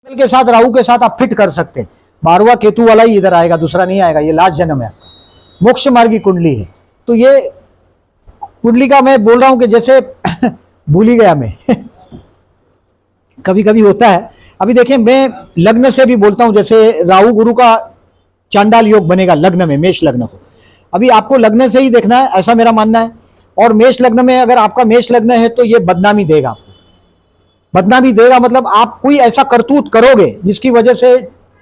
के साथ राहु के साथ आप फिट कर सकते हैं। 12वां केतु वाला ही इधर आएगा, दूसरा नहीं आएगा। ये लास्ट जन्म है, मोक्ष मार्ग की कुंडली है। तो ये कुंडली का मैं बोल रहा हूं कि जैसे भूल ही गया मैं कभी कभी होता है। अभी देखिए, मैं लग्न से भी बोलता हूं, जैसे राहु गुरु का चांडाल योग बनेगा लग्न में, मेष लग्न को। अभी आपको लग्न से ही देखना है, ऐसा मेरा मानना है। और मेष लग्न में अगर आपका मेष लग्न है तो ये बदनामी देगा आपको। बदनामी देगा मतलब आप कोई ऐसा करतूत करोगे जिसकी वजह से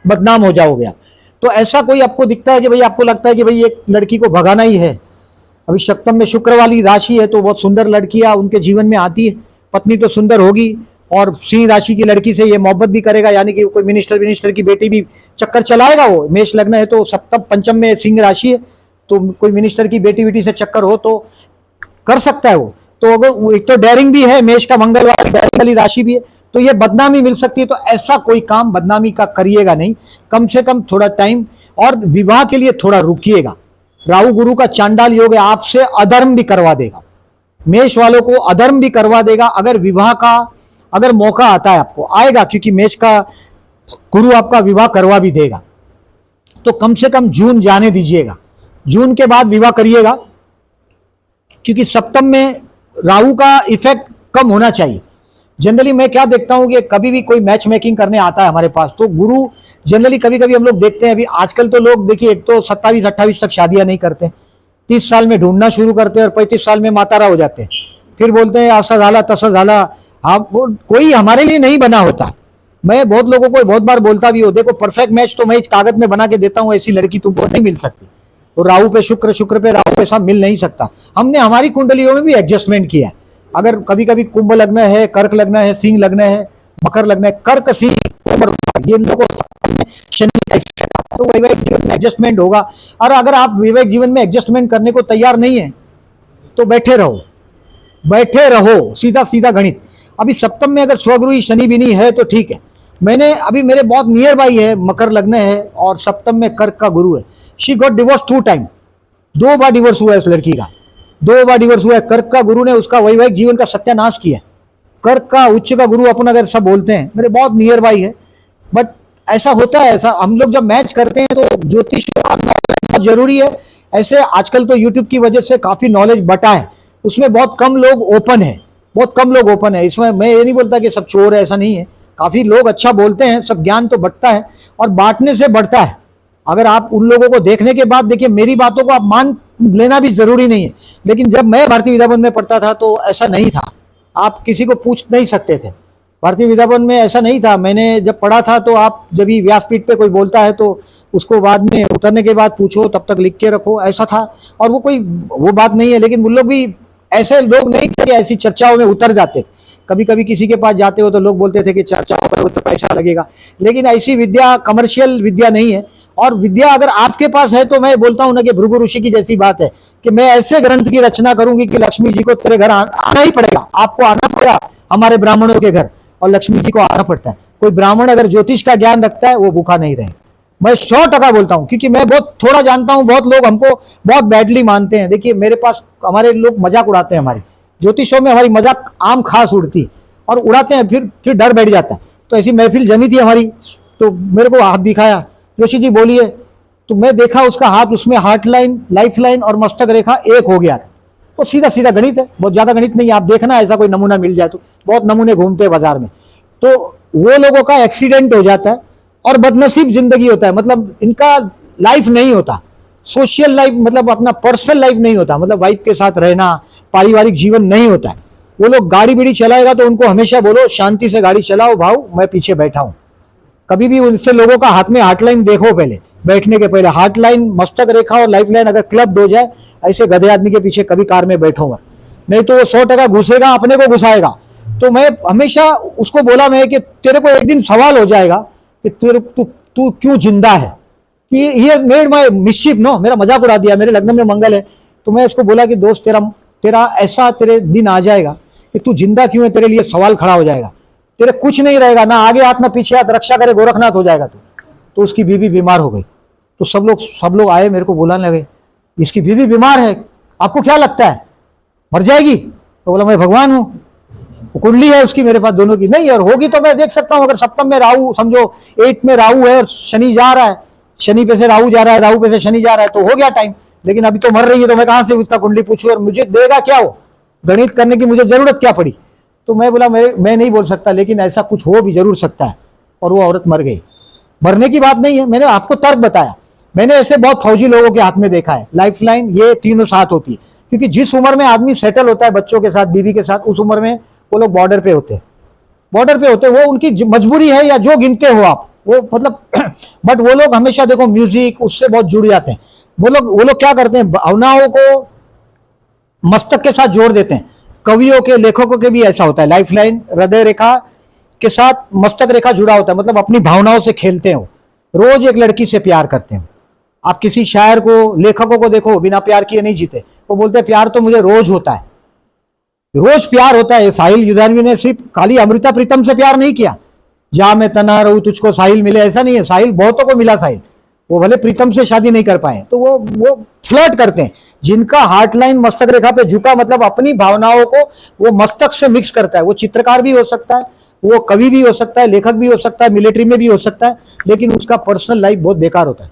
बदनाम हो जाओगे आप। तो ऐसा कोई आपको दिखता है कि भाई, आपको लगता है कि भाई एक लड़की को भगाना ही है। अभी सप्तम में शुक्र वाली राशि है, तो बहुत सुंदर लड़कियां उनके जीवन में आती है, पत्नी तो सुंदर होगी। और सिंह राशि की लड़की से ये मोहब्बत भी करेगा, यानी कि कोई मिनिस्टर की बेटी भी चक्कर चलाएगा। वो मेष लग्न है तो सप्तम पंचम में सिंह राशि है, तो कोई मिनिस्टर की बेटी से चक्कर हो तो कर सकता है वो। तो अगर एक तो डेयरिंग भी है, मेष का मंगलवार डेयरिंग वाली राशि भी है, तो ये बदनामी मिल सकती है। तो ऐसा कोई काम बदनामी का करिएगा नहीं, कम से कम थोड़ा टाइम। और विवाह के लिए थोड़ा रुकिएगा। राहु गुरु का चांडाल योग है, आपसे अधर्म भी करवा देगा, मेष वालों को अधर्म भी करवा देगा। अगर विवाह का अगर मौका आता है, आपको आएगा, क्योंकि मेष का गुरु आपका विवाह करवा भी देगा। तो कम से कम जून जाने दीजिएगा, जून के बाद विवाह करिएगा, क्योंकि सप्तम में राहु का इफेक्ट कम होना चाहिए। जनरली मैं क्या देखता हूं कि कभी भी कोई मैच मेकिंग करने आता है हमारे पास, तो गुरु जनरली कभी कभी हम लोग देखते हैं, अभी आजकल तो लोग देखिए, एक तो 27-28 तक शादियां नहीं करते, 30 साल में ढूंढना शुरू करते हैं और 35 साल में मातारा हो जाते हैं। फिर बोलते हैं ऐसा झाला तसा झाला। हाँ, कोई हमारे लिए नहीं बना होता। मैं बहुत लोगों को बहुत बार बोलता भी हूँ, देखो परफेक्ट मैच तो मैं इस कागज में बना के देता हूँ, ऐसी लड़की तुमको नहीं मिल सकती। तो राहु पे शुक्र, शुक्र पे राहु के साथ मिल नहीं सकता। हमने हमारी कुंडलियों में भी एडजस्टमेंट किया है। अगर कभी कभी कुंभ लग्न है, कर्क लग्न है, सिंह लग्न है, मकर लग्न है, कर्क सिंह ये इन लोगों को शनि का इफेक्ट आता है, तो वैवाहिक जीवन में एडजस्टमेंट होगा। और अगर आप वैवाहिक जीवन में एडजस्टमेंट करने को तैयार नहीं है तो बैठे रहो, बैठे रहो, सीधा सीधा गणित। अभी सप्तम में अगर स्वगुरु शनि भी नहीं है तो ठीक है। मैंने अभी मेरे बहुत नियर बाई है, मकर लग्न है और सप्तम में कर्क का गुरु है। She got divorce 2 time, 2 bar divorce हुआ है उस लड़की का, 2 बार डिवोर्स हुआ है। कर्क का गुरु ने उसका वैवाहिक जीवन का सत्यानाश किया। कर्क का उच्च का गुरु अपन अगर सब बोलते हैं, मेरे बहुत नियर बाई है। बट ऐसा होता है, ऐसा हम लोग जब मैच करते हैं तो ज्योतिष बहुत जरूरी है। ऐसे आजकल तो यूट्यूब की वजह से काफी नॉलेज बटा है, उसमें बहुत कम लोग ओपन है, बहुत कम लोग ओपन है। इसमें मैं ये नहीं बोलता कि सब चोर है, ऐसा नहीं है। काफी लोग अच्छा बोलते हैं, सब ज्ञान तो बंटता है और बांटने से बढ़ता है। अगर आप उन लोगों को देखने के बाद देखिए, मेरी बातों को आप मान लेना भी जरूरी नहीं है। लेकिन जब मैं भारतीय विद्यापीठ में पढ़ता था तो ऐसा नहीं था, आप किसी को पूछ नहीं सकते थे। भारतीय विद्यापीठ में ऐसा नहीं था। मैंने जब पढ़ा था तो आप जब भी व्यासपीठ पे कोई बोलता है तो उसको बाद में उतरने के बाद पूछो, तब तक लिख के रखो, ऐसा था। और वो कोई वो बात नहीं है, लेकिन वो लोग भी ऐसे लोग नहीं थे कि ऐसी चर्चाओं में उतर जाते। कभी कभी किसी के पास जाते हो तो लोग बोलते थे कि चर्चाओं पर तो पैसा लगेगा, लेकिन ऐसी विद्या कमर्शियल विद्या नहीं है। और विद्या अगर आपके पास है तो मैं बोलता हूं ना कि भृगु ऋषि की जैसी बात है कि मैं ऐसे ग्रंथ की रचना करूंगी कि लक्ष्मी जी को तेरे घर आना ही पड़ेगा, आपको आना पड़ेगा। हमारे ब्राह्मणों के घर और लक्ष्मी जी को आना पड़ता है। कोई ब्राह्मण अगर ज्योतिष का ज्ञान रखता है वो भूखा नहीं रहे। मैं 100% बोलता हूं, क्योंकि मैं बहुत थोड़ा जानता हूं। बहुत लोग हमको बहुत बैडली मानते हैं। देखिए मेरे पास हमारे लोग मजाक उड़ाते हैं, हमारे ज्योतिषों में हमारी मजाक आम खास उड़ती और उड़ाते हैं, फिर डर बैठ जाता है। तो ऐसी महफिल जमी थी हमारी, तो मेरे को हाथ दिखाया, जोशी जी बोलिए। तो मैं देखा उसका हाथ, उसमें हार्ट लाइन, लाइफ लाइन और मस्तक रेखा एक हो गया था। तो सीधा सीधा गणित है, बहुत ज्यादा गणित नहीं है। आप देखना ऐसा कोई नमूना मिल जाए तो, बहुत नमूने घूमते हैं बाजार में। तो वो लोगों का एक्सीडेंट हो जाता है और बदनसीब जिंदगी होता है, मतलब इनका लाइफ नहीं होता, सोशल लाइफ, मतलब अपना पर्सनल लाइफ नहीं होता, मतलब वाइफ के साथ रहना, पारिवारिक जीवन नहीं होता है। वो लोग गाड़ी बीड़ी चलाएगा तो उनको हमेशा बोलो शांति से गाड़ी चलाओ भाऊ, मैं पीछे बैठा हूं। कभी भी उनसे लोगों का हाथ में हार्ट लाइन देखो, पहले बैठने के पहले हार्ट लाइन, मस्तक रेखा और लाइफ लाइन अगर क्लब्ड हो जाए, ऐसे गधे आदमी के पीछे कभी कार में बैठो मत, नहीं तो वो 100% घुसेगा, अपने को घुसाएगा। तो मैं हमेशा उसको बोला मैं कि तेरे को एक दिन सवाल हो जाएगा कि तू क्यों जिंदा है। ये मेड माय मिस्चिफ नो, मेरा मजाक उड़ा दिया। मेरे लग्न में मंगल है, तो मैं उसको बोला कि दोस्त तेरा ऐसा तेरे दिन आ जाएगा कि तू जिंदा क्यों है, तेरे लिए सवाल खड़ा हो जाएगा। तेरे कुछ नहीं रहेगा, ना आगे हाथ ना पीछे हाथ, रक्षा करे गोरखनाथ हो जाएगा तू। तो उसकी बीवी बीमार हो गई। तो सब लोग आए, मेरे को बुलाने लगे, इसकी बीवी बीमार है, आपको क्या लगता है मर जाएगी? तो बोला मैं भगवान हूं, कुंडली है उसकी मेरे पास दोनों की नहीं, और होगी तो मैं देख सकता हूं। अगर सप्तम में राहु, समझो 8 में राहु है और शनि जा रहा है, शनि पे से राहु जा रहा है, राहु पे से शनि जा रहा है, तो हो गया टाइम। लेकिन अभी तो मर रही है, तो मैं कहां से उसका कुंडली पूछूं, और मुझे देगा क्या वो, गणित करने की मुझे जरूरत क्या पड़ी। तो मैं बोला मैं नहीं बोल सकता, लेकिन ऐसा कुछ हो भी जरूर सकता है। और वो औरत मर गई। मरने की बात नहीं है, मैंने आपको तर्क बताया। मैंने ऐसे बहुत फौजी लोगों के हाथ में देखा है लाइफ लाइन, ये तीनों साथ होती है। क्योंकि जिस उम्र में आदमी सेटल होता है बच्चों के साथ, बीवी के साथ, उस उम्र में वो लोग बॉर्डर पे होते हैं। बॉर्डर पे होते हैं, वो उनकी मजबूरी है या जो गिनते हो आप, वो मतलब बट वो लोग हमेशा देखो म्यूजिक उससे बहुत जुड़ जाते हैं। वो लोग क्या करते हैं, भावनाओं को मस्तक के साथ जोड़ देते हैं। कवियों के, लेखकों के भी ऐसा होता है। लाइफ लाइन हृदय रेखा के साथ मस्तक रेखा जुड़ा होता है, मतलब अपनी भावनाओं से खेलते हो। रोज एक लड़की से प्यार करते हो। आप किसी शायर को, लेखकों को देखो, बिना प्यार किए नहीं जीते। वो बोलते हैं प्यार तो मुझे रोज होता है, रोज प्यार होता है। साहिल युधानवी ने सिर्फ खाली अमृता प्रीतम से प्यार नहीं किया, जा मैं तना रहूं तुझको साहिल मिले, ऐसा नहीं है। साहिल बहुतों को मिला साहिल, वो भले प्रीतम से शादी नहीं कर पाए, तो वो फ्लर्ट करते हैं। जिनका हार्ट लाइन मस्तक रेखा पे झुका, मतलब अपनी भावनाओं को वो मस्तक से मिक्स करता है। वो चित्रकार भी हो सकता है, वो कवि भी हो सकता है, लेखक भी हो सकता है, मिलिट्री में भी हो सकता है, लेकिन उसका पर्सनल लाइफ बहुत बेकार होता है।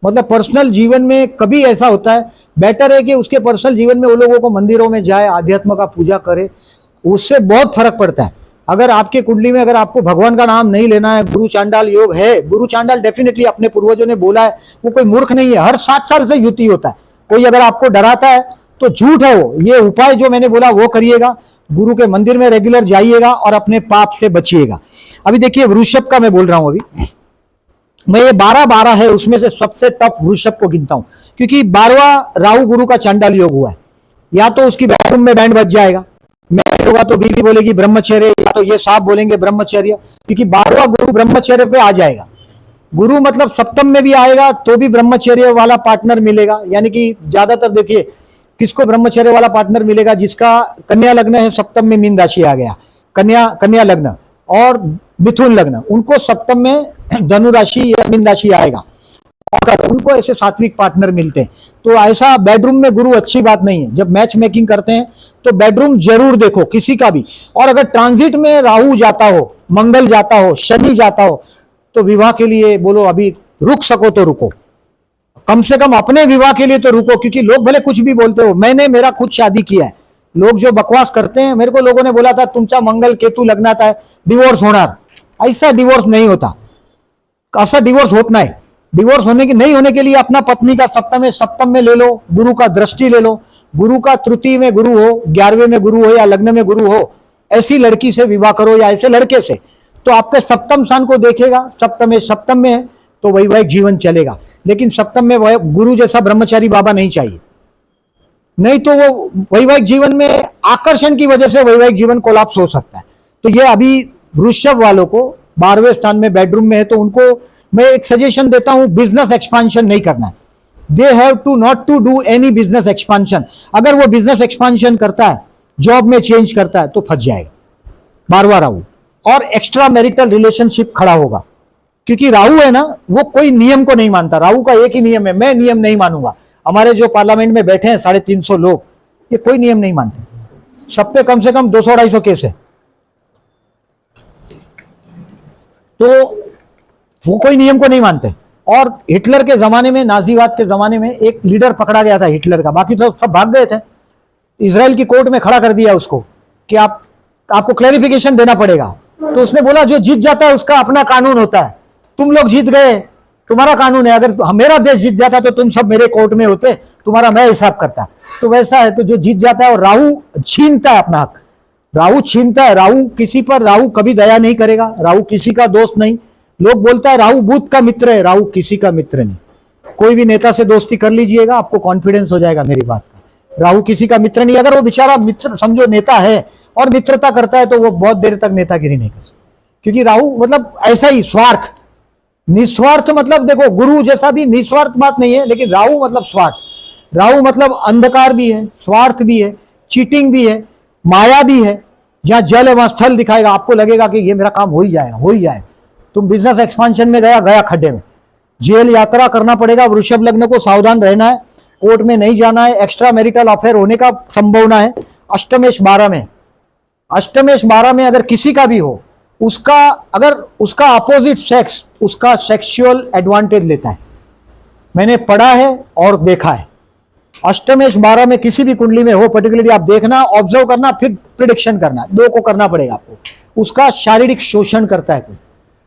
मतलब पर्सनल जीवन में कभी ऐसा होता है, बेटर है कि उसके पर्सनल जीवन में वो लोगों को मंदिरों में जाए, आध्यात्म का पूजा करे, उससे बहुत फर्क पड़ता है। अगर आपके कुंडली में अगर आपको भगवान का नाम नहीं लेना है, गुरु चांडाल योग है, गुरु चांडाल डेफिनेटली अपने पूर्वजों ने बोला है, वो कोई मूर्ख नहीं है। हर 7 साल से युति होता है। कोई अगर आपको डराता है तो झूठ है वो। ये उपाय जो मैंने बोला वो करिएगा, गुरु के मंदिर में रेगुलर जाइएगा और अपने पाप से बचिएगा। अभी देखिए वृषभ का मैं बोल रहा हूं। अभी मैं ये 12 है, उसमें से सबसे टफ वृषभ को गिनता हूं, क्योंकि 12वां राहु गुरु का चांडाल योग हुआ है। या तो उसकी बेडरूम में बैंड बज जाएगा, मैं होगा तो बीवी बोलेगी ब्रह्मचर्य, या तो ये साहब बोलेंगे ब्रह्मचर्य, क्योंकि 12वां गुरु ब्रह्मचर्य पे आ जाएगा। गुरु मतलब सप्तम में भी आएगा तो भी ब्रह्मचर्य वाला पार्टनर मिलेगा। यानी कि ज्यादातर देखिए किसको ब्रह्मचर्य वाला पार्टनर मिलेगा, जिसका कन्या लग्न है, सप्तम में मीन राशि आ गया, कन्या लग्न और मिथुन लग्न, उनको सप्तम में धनु राशि या मीन राशि आएगा। अगर उनको ऐसे सात्विक पार्टनर मिलते हैं तो ऐसा बेडरूम में गुरु अच्छी बात नहीं है। जब मैच मेकिंग करते हैं तो बेडरूम जरूर देखो किसी का भी। और अगर ट्रांजिट में राहु जाता हो, मंगल जाता हो, शनि जाता हो, तो विवाह के लिए बोलो अभी रुक सको तो रुको, कम से कम अपने विवाह के लिए तो रुको। क्योंकि लोग भले कुछ भी बोलते हो, मैंने मेरा खुद शादी किया है, लोग जो बकवास करते हैं, मेरे को लोगों ने बोला था तुमचा मंगल केतु लगना था, डिवोर्स होना। ऐसा डिवोर्स नहीं होता, ऐसा डिवोर्स होता है। डिवोर्स होने की नहीं होने के लिए अपना पत्नी का सप्तम में ले लो, गुरु का दृष्टि ले लो। गुरु का तृतीय में गुरु हो, 11वें में गुरु हो या लग्न में गुरु हो, ऐसी लड़की से विवाह करो या ऐसे लड़के से, तो आपके सप्तम स्थान को देखेगा। सप्तम में है तो वैवाहिक जीवन चलेगा। लेकिन सप्तम में गुरु जैसा ब्रह्मचारी बाबा नहीं चाहिए, नहीं तो वो वैवाहिक जीवन में आकर्षण की वजह से वैवाहिक जीवन कोलैप्स हो सकता है। तो ये अभी वृषभ वालों को 12वें स्थान में बेडरूम में है, तो उनको मैं एक सजेशन देता हूं, बिजनेस एक्सपांशन नहीं करना है। They have to not to do any business expansion. अगर वो बिजनेस एक्सपांशन करता है, जॉब में चेंज करता है, तो फंस जाएगा 12वां राहु। और एक्स्ट्रा मैरिटल रिलेशनशिप खड़ा होगा, क्योंकि राहु है ना, वो कोई नियम को नहीं मानता। राहु का एक ही नियम है, मैं नियम नहीं मानूंगा। हमारे जो पार्लियामेंट में बैठे हैं 350 लोग, ये कोई नियम नहीं मानते। सब पे कम से कम 200-250 केस है, तो वो कोई नियम को नहीं मानते। और हिटलर के जमाने में, नाजीवाद के जमाने में एक लीडर पकड़ा गया था हिटलर का, बाकी तो सब भाग गए थे। इजराइल की कोर्ट में खड़ा कर दिया उसको कि आपको क्लैरिफिकेशन देना पड़ेगा। तो उसने बोला जो जीत जाता है उसका अपना कानून होता है, तुम लोग जीत गए, तुम्हारा कानून है। अगर मेरा देश जीत जाता तो तुम सब मेरे कोर्ट में होते, तुम्हारा मैं हिसाब करता। तो वैसा है, तो जो जीत जाता है, और राहु छीनता है अपना हक, राहु छीनता है। राहु किसी पर, राहु कभी दया नहीं करेगा, राहु किसी का दोस्त नहीं। लोग बोलता है राहु बुध का मित्र है, राहु किसी का मित्र नहीं। कोई भी नेता से दोस्ती कर लीजिएगा, आपको कॉन्फिडेंस हो जाएगा मेरी बात का। राहु किसी का मित्र नहीं। अगर वो बेचारा मित्र समझो नेता है और मित्रता करता है, तो वो बहुत देर तक नेतागिरी नहीं कर सकता। क्योंकि राहु मतलब ऐसा ही स्वार्थ, निस्वार्थ। मतलब देखो गुरु जैसा भी निस्वार्थ बात नहीं है, लेकिन राहु मतलब स्वार्थ। राहु मतलब अंधकार भी है, स्वार्थ भी है, चीटिंग भी है, माया भी है। जहां जल है वहां स्थल दिखाएगा, आपको लगेगा कि ये मेरा काम हो ही जाएगा, हो ही जाएगा। तुम बिजनेस एक्सपांशन में गया खड्डे में, जेल यात्रा करना पड़ेगा। वृषभ लग्न को सावधान रहना है, कोर्ट में नहीं जाना है, एक्स्ट्रा मैरिटल अफेयर होने का संभावना है। अष्टमेश 12 में, अष्टमेश 12 में अगर किसी का भी हो, उसका अगर उसका अपोजिट सेक्स उसका सेक्सुअल एडवांटेज लेता है। मैंने पढ़ा है और देखा है। अष्टमेश 12 में किसी भी कुंडली में हो, पर्टिकुलरली आप देखना, ऑब्जर्व करना, फिर प्रिडिक्शन करना, दो को करना पड़ेगा आपको। उसका शारीरिक शोषण करता है कोई,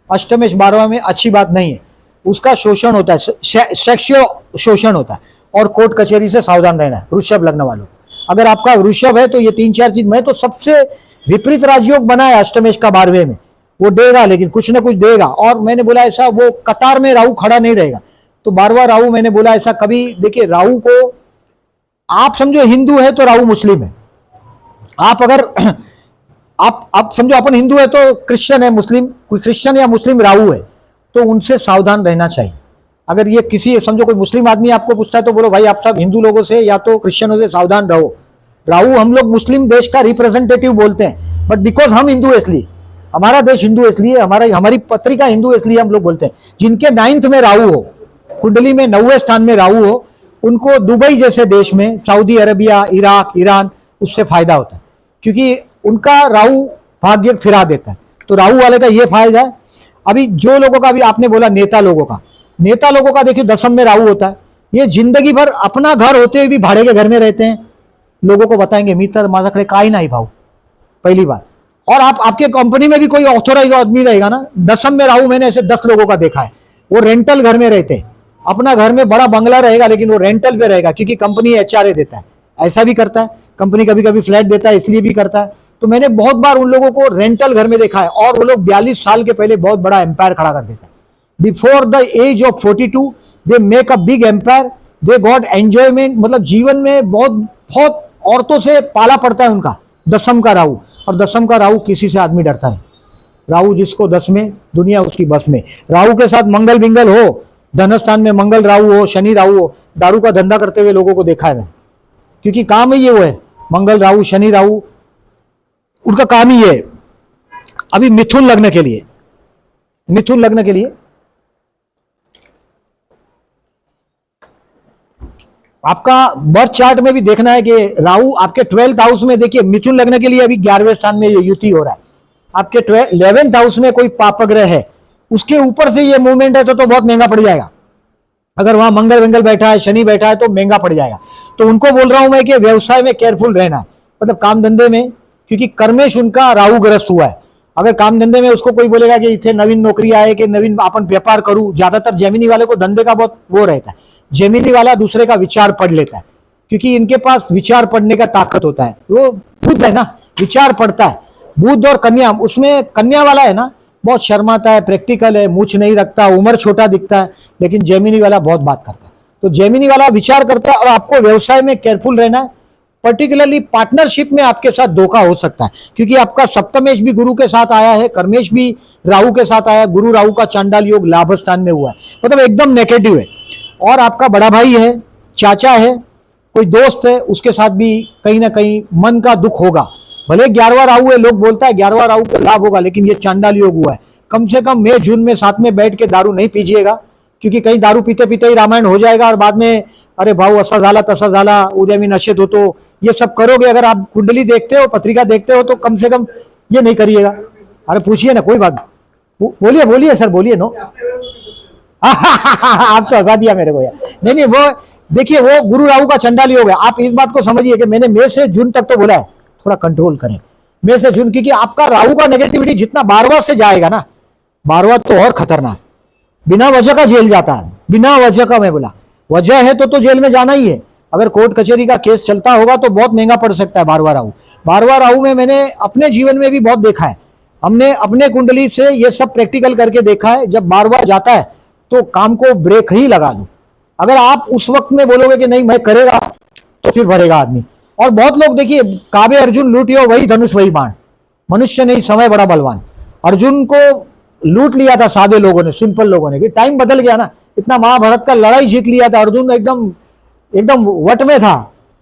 अष्टमेश 12 में अच्छी बात नहीं है, उसका शोषण होता है, सेक्सुअल शोषण होता है, और कोर्ट कचहरी से सावधान रहना है वृषभ लग्न वालों। अगर आपका वृषभ है तो ये 3-4 चीज में तो सबसे विपरीत राजयोग बना है अष्टमेश का 12वें में, वो देगा लेकिन कुछ ना कुछ देगा। और मैंने बोला ऐसा वो कतार में राहु खड़ा नहीं रहेगा, तो 12वां राहु मैंने बोला ऐसा कभी, देखिए राहु को आप समझो हिंदू है तो राहु मुस्लिम है, आप अगर आप समझो अपन हिंदू है तो क्रिश्चियन है, मुस्लिम कोई क्रिश्चियन या मुस्लिम राहु है, तो उनसे सावधान रहना चाहिए। अगर ये किसी समझो कोई मुस्लिम आदमी आपको पूछता है तो बोलो भाई आप सब हिंदू लोगों से या तो क्रिश्चियनों से सावधान रहो। राहु हम लोग मुस्लिम देश का रिप्रेजेंटेटिव बोलते हैं, बट बिकॉज हम हिंदू इसलिए, हमारा देश हिंदू इसलिए, हमारी पत्रिका हिंदू इसलिए हम लोग बोलते हैं। जिनके 9th में राहु हो, कुंडली में 9वें स्थान में राहु हो, उनको दुबई जैसे देश में, सऊदी अरबिया, इराक, ईरान, उससे फायदा होता है, क्योंकि उनका राहु भाग्य फिरा देता है। तो राहु वाले का ये फायदा है। अभी जो लोगों का, भी आपने बोला नेता लोगों का देखिए 10th में राहु होता है, ये जिंदगी भर अपना घर होते हुए भी भाड़े के घर में रहते हैं, लोगों को बताएंगे मित्र माझाकडे काय नाही भाऊ, पहली बात। और आपके कंपनी में भी कोई ऑथोराइज आदमी रहेगा ना, 10th में राहु, मैंने ऐसे 10 लोगों का देखा है, वो रेंटल घर में रहते हैं, अपना घर में बड़ा बंगला रहेगा लेकिन वो रेंटल पे रहेगा, क्योंकि कंपनी एचआरए देता है, ऐसा भी करता है, कंपनी कभी कभी फ्लैट देता है इसलिए भी करता है। तो मैंने बहुत बार उन लोगों को रेंटल घर में देखा है, और वो लोग 42 साल के पहले बहुत बड़ा एम्पायर खड़ा कर देता है। Before the age of 42 they make a big empire, they got enjoyment, मतलब जीवन में बहुत बहुत औरतों से पाला पड़ता है उनका 10th का राहु। और 10th का राहु किसी से आदमी डरता नहीं, राहु जिसको 10 में, दुनिया उसकी बस में। राहु के साथ मंगल बिंगल हो, धनस्थान में मंगल राहु हो, शनि राहु हो, दारू का धंधा करते हुए लोगों को देखा है मैंने, क्योंकि काम ही ये वो है, मंगल राहु शनि राहु, उनका काम ही है। अभी मिथुन लग्न के लिए, आपका बर्थ चार्ट में भी देखना है कि राहु आपके 12th हाउस में, देखिए मिथुन लग्न के लिए अभी 11वें स्थान में युति हो रहा है। आपके 11th हाउस में कोई पापग्रह है, उसके ऊपर से ये मूवमेंट है तो बहुत महंगा पड़ जाएगा। अगर वहां मंगल वंगल बैठा है, शनि बैठा है, तो महंगा पड़ जाएगा। तो उनको बोल रहा हूं मैं कि व्यवसाय में केयरफुल रहना है, मतलब काम धंधे में, क्योंकि कर्मेश उनका राहु ग्रस्त हुआ है। अगर काम धंधे में उसको कोई बोलेगा कि इतने नवीन नौकरी आए कि नवीन अपन व्यापार करूं, ज्यादातर जेमिनी वाले को धंधे का बहुत वो रहता है, जेमिनी वाला दूसरे का विचार पढ़ लेता है, क्योंकि इनके पास विचार पढ़ने का ताकत होता है। वो बुध है ना, विचार पढ़ता है, बुध और कन्या, उसमें कन्या वाला है ना बहुत शर्माता है, प्रैक्टिकल है, मूछ नहीं रखता, उम्र छोटा दिखता है, लेकिन जेमिनी वाला बहुत बात करता है। तो जेमिनी वाला विचार करता है, और आपको व्यवसाय में केयरफुल रहना है, पर्टिकुलरली पार्टनरशिप में आपके साथ धोखा हो सकता है, क्योंकि आपका सप्तमेश भी गुरु के साथ आया है, कर्मेश भी राहु के साथ आया, गुरु राहु का चांडाल योग लाभ स्थान में हुआ है, मतलब एकदम नेगेटिव है। और आपका बड़ा भाई है, चाचा है, कोई दोस्त है, उसके साथ भी कहीं ना कहीं मन का दुख होगा। भले 11वां राहु है, लोग बोलता है 11वां राहु को लाभ होगा, लेकिन ये चांडाल योग हुआ है। कम से कम मई जून में साथ में बैठ के दारू नहीं पीजिएगा, क्योंकि कहीं दारू पीते पीते ही रामायण हो जाएगा और बाद में अरे भाऊ असा झाला तसा झाला, उद्या मी नशेत होतो, ये सब करोगे। अगर आप कुंडली देखते हो, पत्रिका देखते हो, तो कम से कम ये नहीं करिएगा। अरे पूछिए ना, कोई बात, बोलिए सर, बोलिए नो। आप तो हंसा दिया मेरे को यार। नहीं, वो देखिए, वो गुरु राहु का चंडाल योग है। आप इस बात को समझिए कि मैंने मई से जून तक तो बोला है, थोड़ा कंट्रोल करें, मई से जून, क्योंकि आपका राहु का नेगेटिविटी जितना 12वां से जाएगा ना, 12वां तो और खतरनाक, बिना वजह का जेल जाता है, बिना वजह का। मैं बोला वजह है तो जेल में जाना ही है। अगर कोर्ट कचहरी का केस चलता होगा तो बहुत महंगा पड़ सकता है 12वां राहु। 12वां राहु में मैंने अपने जीवन में भी बहुत देखा है, हमने अपने कुंडली से ये सब प्रैक्टिकल करके देखा है। जब 12वां जाता है तो काम को ब्रेक ही लगा दो। अगर आप उस वक्त में बोलोगे कि नहीं मैं करेगा, तो फिर भरेगा आदमी। और बहुत लोग देखिए, काबे अर्जुन लूटियो वही धनुष वही बाण, मनुष्य नहीं समय बड़ा बलवान। अर्जुन को लूट लिया था सादे लोगों ने, सिंपल लोगों ने, कि टाइम बदल गया ना, इतना महाभारत का लड़ाई जीत लिया था अर्जुन, एकदम वट में था।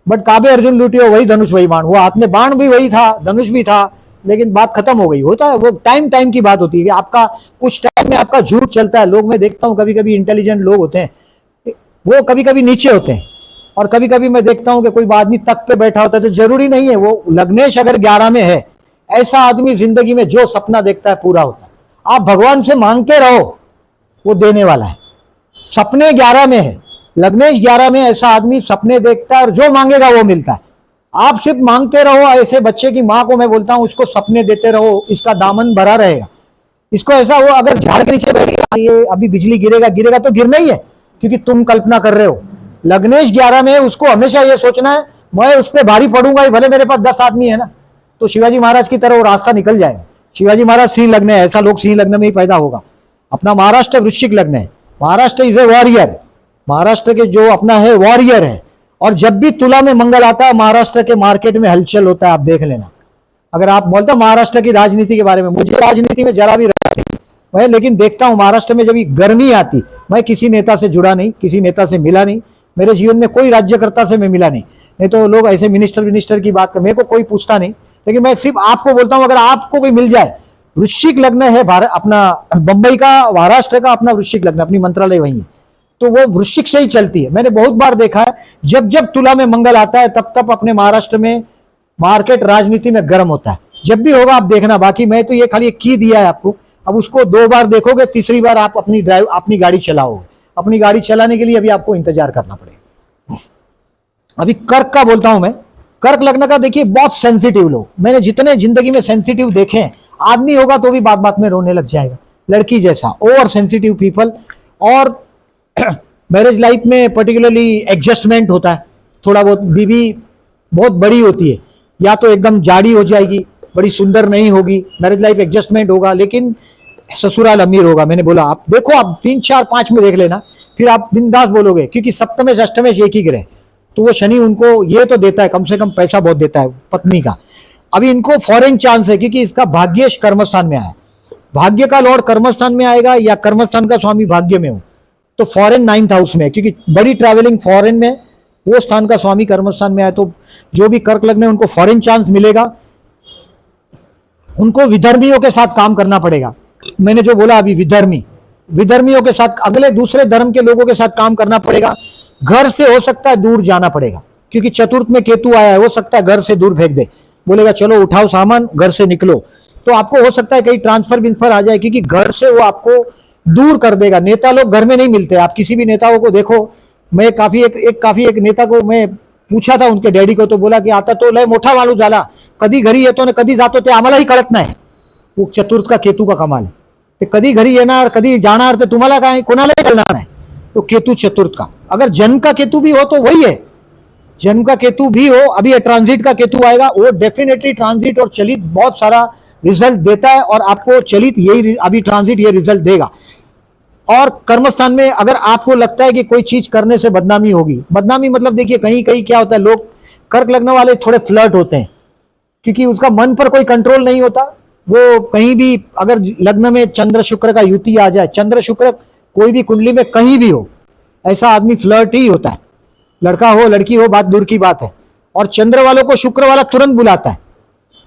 बट काबे अर्जुन लूटियो वही धनुष वही बाण, वो हाथ में बाण भी वही था, धनुष भी था, लेकिन बात खत्म हो गई। होता है वो, टाइम की बात होती है कि आपका कुछ टाइम में आपका झूठ चलता है। लोग मैं देखता हूँ कभी कभी इंटेलिजेंट लोग होते हैं, वो कभी कभी नीचे होते हैं, और कभी कभी मैं देखता हूं कि कोई आदमी तख्त पे बैठा होता है, तो जरूरी नहीं है वो लग्नेश अगर 11 में है, ऐसा आदमी जिंदगी में जो सपना देखता है पूरा होता है। आप भगवान से मांगते रहो, वो देने वाला है। सपने 11 में है, लग्नेश 11 में ऐसा आदमी सपने देखता है और जो मांगेगा वो मिलता है। आप सिर्फ मांगते रहो। ऐसे बच्चे की माँ को मैं बोलता हूं उसको सपने देते रहो, इसका दामन भरा रहेगा। इसको ऐसा हो अगर झाड़ के नीचे बैठेगा, ये अभी बिजली गिरेगा गिरेगा तो गिरना ही है, क्योंकि तुम कल्पना कर रहे हो। लग्नेश 11 में उसको हमेशा ये सोचना है मैं उस पर भारी पड़ूंगा ही, भले मेरे पास 10 आदमी है ना। तो शिवाजी महाराज की तरह वो रास्ता निकल जाएगा। शिवाजी महाराज सिंह लग्न है, ऐसा लोग सिंह लग्न में ही पैदा होगा। अपना महाराष्ट्र वृश्चिक लग्न है। Maharashtra is a warrior. Maharashtra के जो अपना है वॉरियर है। और जब भी तुला में मंगल आता है महाराष्ट्र के मार्केट में हलचल होता है, आप देख लेना। अगर आप बोलते महाराष्ट्र की राजनीति के बारे में, मुझे राजनीति में जरा भी मैं लेकिन देखता हूं महाराष्ट्र में जब गर्मी आती, मैं किसी नेता से जुड़ा नहीं, किसी नेता से मिला नहीं, मेरे जीवन में कोई राज्यकर्ता से मैं मिला नहीं तो लोग ऐसे मिनिस्टर की बात कर, मेरे को कोई पूछता नहीं। लेकिन मैं सिर्फ आपको बोलता हूं, अगर आपको कोई मिल जाए, वृश्चिक लग्न है अपना बंबई का, महाराष्ट्र का अपना वृश्चिक लग्न, अपनी मंत्रालय वही है, तो वो वृश्चिक से ही चलती है। मैंने बहुत बार देखा है जब जब तुला में मंगल आता है तब तब अपने महाराष्ट्र में मार्केट राजनीति में गर्म होता है। जब भी होगा आप देखना। बाकी मैं तो ये खाली एक की दिया है आपको, अब उसको 2 बार देखोगे, तीसरी बार आप अपनी गाड़ी चलाओगे। अपनी गाड़ी चलाने के लिए अभी आपको इंतजार करना पड़ेगा। अभी कर्क का बोलता हूं मैं। कर्क लग्न का देखिए बहुत सेंसिटिव लोग, मैंने जितने जिंदगी में सेंसिटिव देखे हैं, आदमी होगा तो भी बात बात में रोने लग जाएगा, लड़की जैसा ओवर सेंसिटिव पीपल। और मैरिज लाइफ में पर्टिकुलरली एडजस्टमेंट होता है थोड़ा बहुत। बीवी बहुत बड़ी होती है, या तो एकदम जाड़ी हो जाएगी, बड़ी सुंदर नहीं होगी, मैरिज लाइफ एडजस्टमेंट होगा, लेकिन ससुराल अमीर होगा। मैंने बोला आप देखो, आप 3, 4, 5 में देख लेना, फिर आप बिंदास बोलोगे, क्योंकि सप्तमेश अष्टमेश एक ही ग्रह, तो वो शनि उनको ये तो देता है, कम से कम पैसा बहुत देता है पत्नी का। अभी इनको फॉरेन चांस है, क्योंकि इसका भाग्येश कर्मस्थान में आया। भाग्य का लॉर्ड कर्मस्थान में आएगा या कर्मस्थान का स्वामी भाग्य में हो, तो फॉरेन 9th हाउस में है, क्योंकि बड़ी ट्रैवलिंग फॉरेन में, वो स्थान का स्वामी कर्मस्थान में आए, तो जो भी कर्क लग्न है उनको फॉरेन चांस मिलेगा। उनको विधर्मियों के साथ काम करना पड़ेगा। मैंने जो बोला अभी, विधर्मियों के साथ, अगले दूसरे धर्म के लोगों के साथ काम करना पड़ेगा। घर से हो सकता है दूर जाना पड़ेगा, क्योंकि चतुर्थ में केतु आया है, हो सकता है घर से दूर फेंक दे, बोलेगा चलो उठाओ सामान घर से निकलो, तो आपको हो सकता है कहीं ट्रांसफर विंसफर आ जाए, क्योंकि घर से वो आपको दूर कर देगा। नेता लोग घर में नहीं मिलते, आप किसी भी नेताओं को देखो। मैं काफी एक नेता को मैं पूछा था उनके डैडी को, तो बोला की आता तो लय मोठा माणूस झाला, कधी घरी येतो ना कधी जातो ते आम्हालाही कळत नाही। वो चतुर्थ का केतू का कमाल, ते कधी घरी येणार कधी जाणार ते तुम्हाला काय कोणालाही कळणार नाही। तो केतू चतुर्थ का, अगर जन्म का केतु भी हो तो वही है, जन्म का केतु भी हो। अभी ये ट्रांजिट का केतु आएगा, वो डेफिनेटली ट्रांजिट और चलित बहुत सारा रिजल्ट देता है, और आपको चलित यही अभी ट्रांजिट ये रिजल्ट देगा। और कर्मस्थान में अगर आपको लगता है कि कोई चीज करने से बदनामी होगी, बदनामी मतलब देखिए कहीं कहीं क्या होता है, लोग कर्क लग्न वाले थोड़े फ्लर्ट होते हैं, क्योंकि उसका मन पर कोई कंट्रोल नहीं होता। वो कहीं भी अगर लग्न में चंद्र शुक्र का युति आ जाए, चंद्र शुक्र कोई भी कुंडली में कहीं भी हो, ऐसा आदमी फ्लर्ट ही होता है। लड़का हो लड़की हो बात दूर की बात है। और चंद्र वालों को शुक्र वाला तुरंत बुलाता है,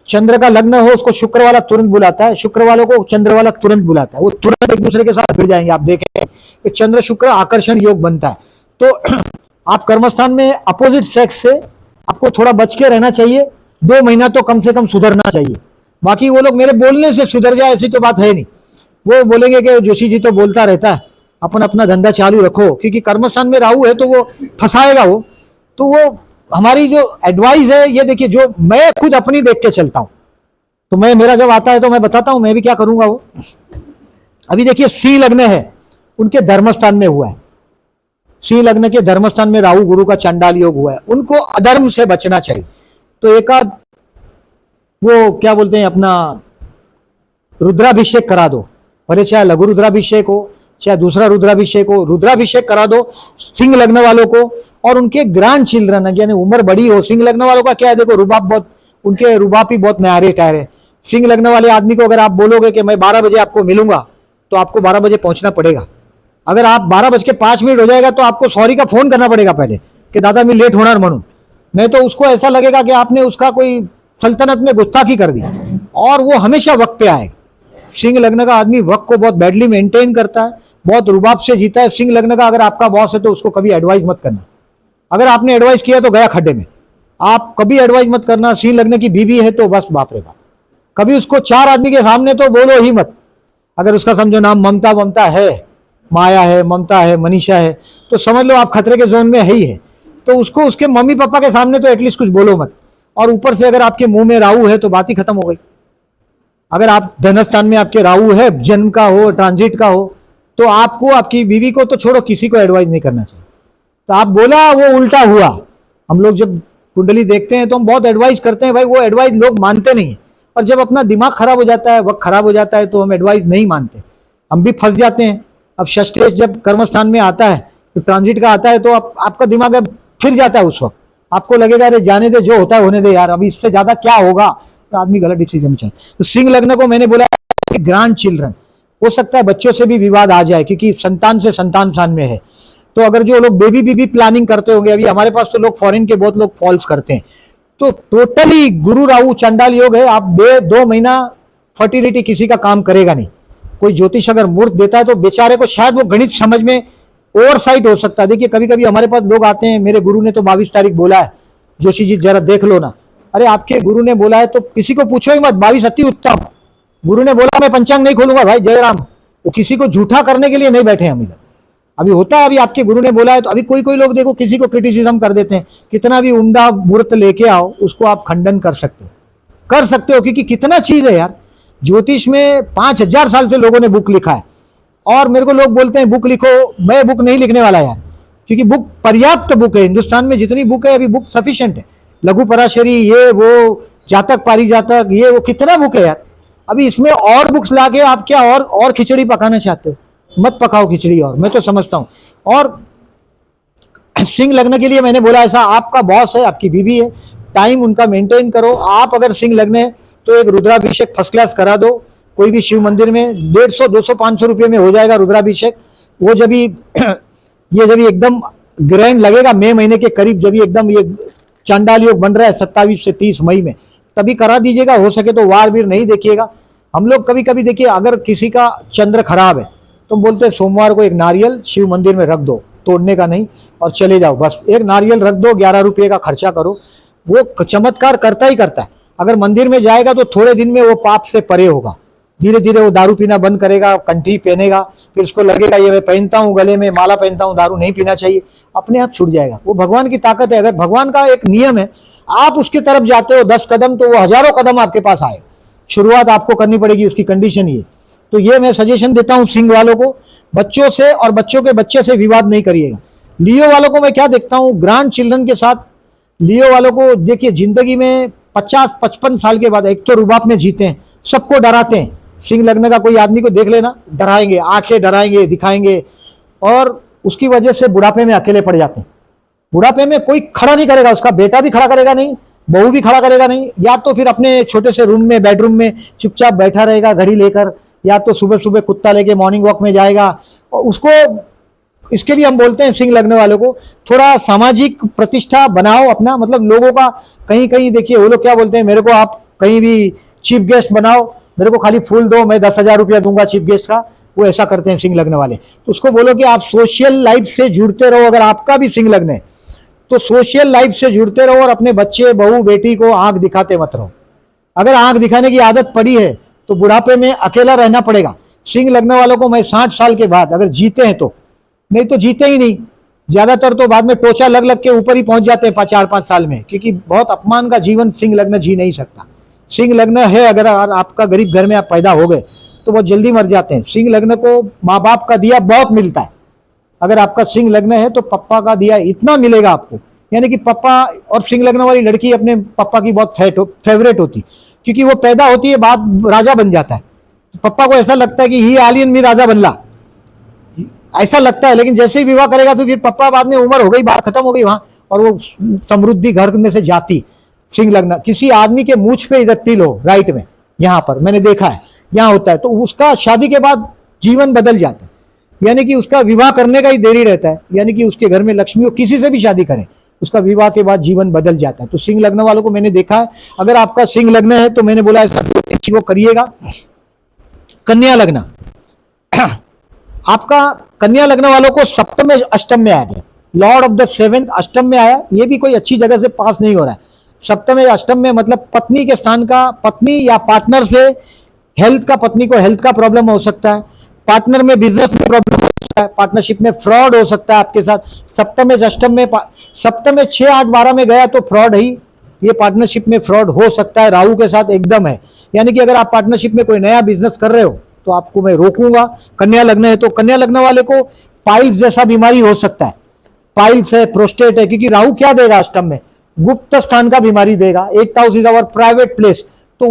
चंद्र का लग्न हो उसको शुक्र वाला तुरंत बुलाता है, शुक्र वालों को चंद्र वाला तुरंत बुलाता है, वो तुरंत एक दूसरे के साथ भिड़ जाएंगे। आप देखें कि चंद्र शुक्र आकर्षण योग बनता है। तो आप कर्मस्थान में अपोजिट सेक्स से आपको थोड़ा बच के रहना चाहिए, 2 महीना तो कम से कम सुधरना चाहिए। बाकी वो लोग मेरे बोलने से सुधर जाए ऐसी तो बात है नहीं, वो बोलेंगे कि जोशी जी तो बोलता रहता है, अपन अपना धंधा चालू रखो, क्योंकि कर्मस्थान में राहु है तो वो फंसाएगा वो। तो वो हमारी जो एडवाइस है ये देखिए, जो मैं खुद अपनी देख के चलता हूं, तो मैं मेरा जब आता है तो मैं बताता हूं मैं भी क्या करूंगा। वो अभी देखिए सिंह लग्न है, उनके धर्मस्थान में हुआ है, सिंह लग्न के धर्मस्थान में राहु गुरु का चंडाल योग हुआ है, उनको अधर्म से बचना चाहिए। तो एक आध वो क्या बोलते हैं अपना रुद्राभिषेक करा दो, भले चाहे लघु रुद्राभिषेक हो चाहे दूसरा रुद्राभिषेक हो, रुद्राभिषेक करा दो सिंह लग्न वालों को। और उनके ग्रैंड चिल्ड्रन यानी उम्र बड़ी हो, सिंह लग्न वालों का क्या है, देखो रुबाब बहुत, उनके रुबाब ही बहुत न्यारे टायरे। सिंह लग्न वाले आदमी को अगर आप बोलोगे कि मैं 12 बजे आपको मिलूंगा, तो आपको 12 बजे पहुंचना पड़ेगा। अगर आप 12:05 हो जाएगा तो आपको सॉरी का फोन करना पड़ेगा पहले कि दादा मैं लेट होणार म्हणून, नहीं तो उसको ऐसा लगेगा कि आपने उसका कोई सल्तनत में गुस्ताखी कर दी, और वो हमेशा वक्त पे आएगा। सिंह लग्न का आदमी वक्त को बहुत बैडली मेंटेन करता है, बहुत रुबाब से जीता है। सिंह लग्न का अगर आपका बॉस है तो उसको कभी एडवाइस मत करना, अगर आपने एडवाइस किया तो गया खड्डे में। आप कभी एडवाइस मत करना। सिंह लग्न की बीवी है तो बस बाप रे बाप, कभी उसको 4 आदमी के सामने तो बोलो ही मत। अगर उसका समझो नाम ममता ममता है, माया है, ममता है, मनीषा है, तो समझ लो आप खतरे के जोन में है ही है। तो उसको उसके मम्मी पापा के सामने तो एटलीस्ट कुछ बोलो मत। और ऊपर से अगर आपके मुंह में राहु है तो बात ही खत्म हो गई। अगर आप धनस्थान में आपके राहु है, जन्म का हो, ट्रांजिट का हो, तो आपको, आपकी बीवी को तो छोड़ो, किसी को एडवाइस नहीं करना चाहिए। तो आप बोला, वो उल्टा हुआ। हम लोग जब कुंडली देखते हैं तो हम बहुत एडवाइस करते हैं भाई, वो एडवाइस लोग मानते नहीं है। और जब अपना दिमाग खराब हो जाता है, वक्त खराब हो जाता है, तो हम एडवाइस नहीं मानते, हम भी फंस जाते हैं। अब षष्ठेश जब कर्मस्थान में आता है, तो ट्रांजिट का आता है, तो आपका दिमाग अब फिर जाता है। उस वक्त आपको लगेगा अरे जाने दे, जो होता है होने दे यार, अभी इससे ज्यादा क्या होगा, तो आदमी गलत डिसीजन में चले। तो सिंह लग्न को मैंने बोला ग्रैंड चिल्ड्रन, हो सकता है बच्चों से भी विवाद आ जाए, क्योंकि संतान से संतान स्थान में है। तो अगर जो लोग बेबी प्लानिंग करते होंगे, अभी हमारे पास तो लोग फॉरेन के बहुत लोग फॉल्स करते हैं, तो टोटली गुरु राहु चंडाल योग है। आप 2 महीना फर्टिलिटी किसी का काम करेगा नहीं। कोई ज्योतिष अगर मुहूर्त देता है तो बेचारे को शायद वो गणित समझ में ओवरसाइट हो सकता है। देखिए कभी कभी हमारे पास लोग आते हैं, मेरे गुरु ने तो 22 तारीख बोला है, जोशी जी जरा देख लो ना। अरे आपके गुरु ने बोला है तो किसी को पूछो ही मत, 22 अति उत्तम। गुरु ने बोला मैं पंचांग नहीं खोलूंगा भाई, जय राम। वो किसी को झूठा करने के लिए नहीं बैठे हम इधर। अभी होता है, अभी आपके गुरु ने बोला है, तो अभी कोई कोई लोग देखो किसी को क्रिटिसिज्म कर देते हैं। कितना भी उम्दा मुहूर्त लेके आओ, उसको आप खंडन कर सकते हो, क्योंकि कितना चीज है यार। ज्योतिष में 5000 साल से लोगों ने बुक लिखा है, और मेरे को लोग बोलते हैं बुक लिखो, मैं बुक नहीं लिखने वाला यार, क्योंकि बुक पर्याप्त बुक है। हिंदुस्तान में जितनी बुक है अभी, बुक सफिशिएंट है। लघु पराशरी, ये वो, जातक पारिजातक, ये वो, कितना बुक है यार। अभी इसमें और बुक्स लाके आप क्या और खिचड़ी पकाना चाहते हो? मत पकाओ खिचड़ी। और मैं तो समझता हूं। और सिंह लग्न के लिए मैंने बोला, ऐसा आपका बॉस है, आपकी बीवी है, टाइम उनका मेंटेन करो। आप अगर सिंह लग्न है तो एक रुद्राभिषेक फर्स्ट क्लास करा दो, कोई भी शिव मंदिर में 150, 200, 500 रुपये में हो जाएगा रुद्राभिषेक। वो जब ये जब एकदम ग्रैंड लगेगा, मई महीने के करीब, जब एकदम ये चांडाल योग बन रहा है 27 से 30 मई में, तभी करा दीजिएगा। हो सके तो वार वीर नहीं देखिएगा। हम लोग कभी कभी देखिए, अगर किसी का चंद्र खराब है तो बोलते हैं सोमवार को एक नारियल शिव मंदिर में रख दो, तोड़ने का नहीं, और चले जाओ। बस एक नारियल रख दो, 11 रुपये का खर्चा करो, वो चमत्कार करता ही करता है। अगर मंदिर में जाएगा तो थोड़े दिन में वो पाप से परे होगा। धीरे धीरे वो दारू पीना बंद करेगा, कंठी पहनेगा, फिर उसको लगेगा ये मैं पहनता हूँ, गले में माला पहनता हूँ, दारू नहीं पीना चाहिए, अपने आप छूट जाएगा। वो भगवान की ताकत है। अगर भगवान का एक नियम है, आप उसकी तरफ जाते हो 10 कदम, तो वो हजारों कदम आपके पास आए। शुरुआत आपको करनी पड़ेगी, उसकी कंडीशन ये। तो ये मैं सजेशन देता हूँ सिंह वालों को, बच्चों से और बच्चों के बच्चे से विवाद नहीं करिएगा। लियो वालों को मैं क्या देखता हूँ, ग्रैंड चिल्ड्रन के साथ लियो वालों को देखिए, जिंदगी में 50-55 साल के बाद एक तो रुबाब में जीते हैं, सबको डराते हैं। सिंह लग्न का कोई आदमी को देख लेना, डराएंगे, आंखें डराएंगे, दिखाएंगे, और उसकी वजह से बुढ़ापे में अकेले पड़ जाते हैं। बुढ़ापे में कोई खड़ा नहीं करेगा, उसका बेटा भी खड़ा करेगा नहीं, बहू भी खड़ा करेगा नहीं, या तो फिर अपने छोटे से रूम में, बेडरूम में चुपचाप बैठा रहेगा घड़ी लेकर, या तो सुबह सुबह कुत्ता लेके मॉर्निंग वॉक में जाएगा। और उसको, इसके लिए हम बोलते हैं सिंह लग्न वालों को थोड़ा सामाजिक प्रतिष्ठा बनाओ अपना, मतलब लोगों का कहीं कहीं देखिए, वो लोग क्या बोलते हैं, मेरे को आप कहीं भी चीफ गेस्ट बनाओ, मेरे को खाली फूल दो, मैं 10,000 रुपया दूंगा चीफ गेस्ट का। वो ऐसा करते हैं सिंह लग्न वाले। तो उसको बोलो कि आप सोशल लाइफ से जुड़ते रहो। अगर आपका भी सिंह लग्न है तो सोशल लाइफ से जुड़ते रहो, और अपने बच्चे, बहू, बेटी को आंख दिखाते मत रहो। अगर आंख दिखाने की आदत पड़ी है तो बुढ़ापे में अकेला रहना पड़ेगा। सिंह लग्न वालों को मैं 60 साल के बाद अगर जीते हैं तो, नहीं तो जीते ही नहीं। ज्यादातर तो बाद में टोचा लग लग के ऊपर ही पहुंच जाते हैं 4-5 साल में, क्योंकि बहुत अपमान का जीवन सिंह लग्न जी नहीं सकता। सिंह लग्न है, अगर आपका गरीब घर में आप पैदा हो गए तो बहुत जल्दी मर जाते हैं। सिंह लग्न को माँ बाप का दिया बहुत मिलता है। अगर आपका सिंह लग्न है तो पप्पा का दिया इतना मिलेगा आपको, यानी कि पप्पा, और सिंह लग्न वाली लड़की अपने पप्पा की बहुत फेवरेट होती, क्योंकि वो पैदा होती है, बाद राजा बन जाता है। पप्पा को ऐसा लगता है कि ही आलियन में राजा बनला, ऐसा लगता है। लेकिन जैसे ही विवाह करेगा तो फिर पप्पा बाद में उम्र हो गई, बात खत्म हो गई वहां, और वो समृद्धि घर में से जाती। सिंह लग्न किसी आदमी के मूछ पे इधर तिल हो, राइट में, यहाँ पर मैंने देखा है, यहाँ होता है, तो उसका शादी के बाद जीवन बदल जाता है। यानी कि उसका विवाह करने का ही देरी रहता है, यानी कि उसके घर में लक्ष्मी हो, किसी से भी शादी करें, उसका विवाह के बाद जीवन बदल जाता है। तो सिंह लग्न वालों को मैंने देखा है। अगर आपका सिंह लग्न है तो मैंने बोला ऐसा वो करिएगा। कन्या लग्न, आपका कन्या लग्न वालों को सप्तम में, अष्टम में आ गया, लॉर्ड ऑफ द सेवेंथ अष्टम में आया। ये भी कोई अच्छी जगह से पास नहीं हो रहा है। सप्तम या अष्टम में मतलब पत्नी के स्थान का, पत्नी या पार्टनर से हेल्थ का, पत्नी को हेल्थ का प्रॉब्लम हो सकता है, पार्टनर में बिजनेस में प्रॉब्लम हो सकता है, पार्टनरशिप में फ्रॉड हो सकता है आपके साथ। सप्तम में अष्टम में, सप्तम में 6 8 12 में गया तो फ्रॉड ही, ये पार्टनरशिप में फ्रॉड हो सकता है, राहु के साथ एकदम है। यानी कि अगर आप पार्टनरशिप में कोई नया बिजनेस कर रहे हो तो आपको मैं रोकूंगा। कन्या लग्न है तो कन्या लग्न वाले को पाइल्स जैसा बीमारी हो सकता है, पाइल्स है, प्रोस्टेट है, क्योंकि राहु क्या देगा अष्टम में, गुप्त स्थान का बीमारी देगा। 8th house is our private place,